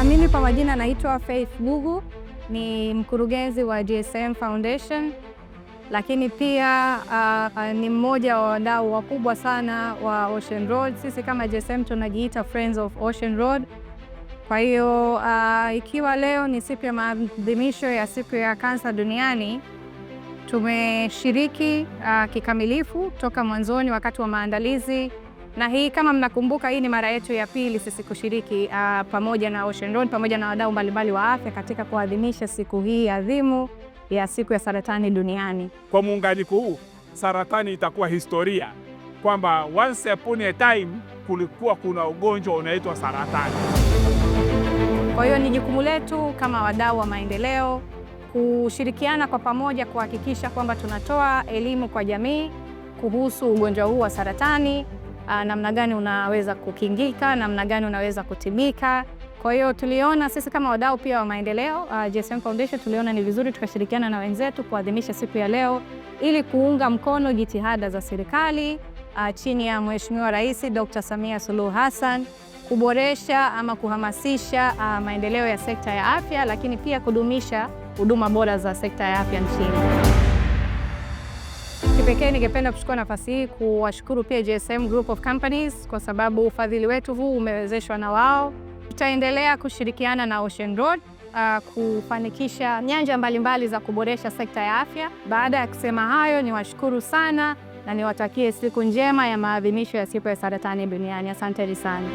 Mimi kwa majina naitwa Faith Gugu, ni mkurugenzi wa GSM Foundation, lakini pia ni mmoja wa wadau wakubwa sana wa Ocean Road. Sisi kama GSM tunajiita Friends of Ocean Road. Kwa hiyo ikiwa leo ni siku ya maadhimisho ya siku ya kansa duniani, tumeshiriki kikamilifu toka mwanzoni wakati wa maandalizi. Na hii kama mnakumbuka, hii ni mara yetu ya pili sisi kushiriki pamoja na Ocean Road pamoja na wadau mbalimbali wa afya katika kuadhimisha siku hii adhimu ya siku ya saratani duniani. Kwa muunganiko huu, saratani itakuwa historia kwamba once upon a time kulikuwa kuna ugonjwa unaitwa saratani. Kwa hiyo ni jukumu letu kama wadau wa maendeleo kushirikiana kwa pamoja kuhakikisha kwamba tunatoa elimu kwa jamii kuhusu ugonjwa huu wa saratani, namna gani unaweza kukingika, namna gani unaweza kutibika. Kwa hiyo tuliona sisi kama wadau pia wa maendeleo, GSM Foundation, tuliona ni vizuri tukashirikiana na wenzetu kuadhimisha siku ya leo ili kuunga mkono jitihada za serikali chini ya Mheshimiwa Rais Dr. Samia Suluhu Hassan kuboresha ama kuhamasisha maendeleo ya sekta ya afya, lakini pia kudumisha huduma bora za sekta ya afya nchini. Kipekee ningependa kuchukua nafasi hii kuwashukuru pia GSM Group of Companies kwa sababu ufadhili wetu huu umewezeshwa na wao. Tutaendelea kushirikiana na Ocean Road kufanikisha nyanja mbalimbali za kuboresha sekta ya afya. Baada ya kusema hayo, niwashukuru sana na niwatakie siku njema ya maadhimisho ya siku ya saratani duniani. Asanteni sana.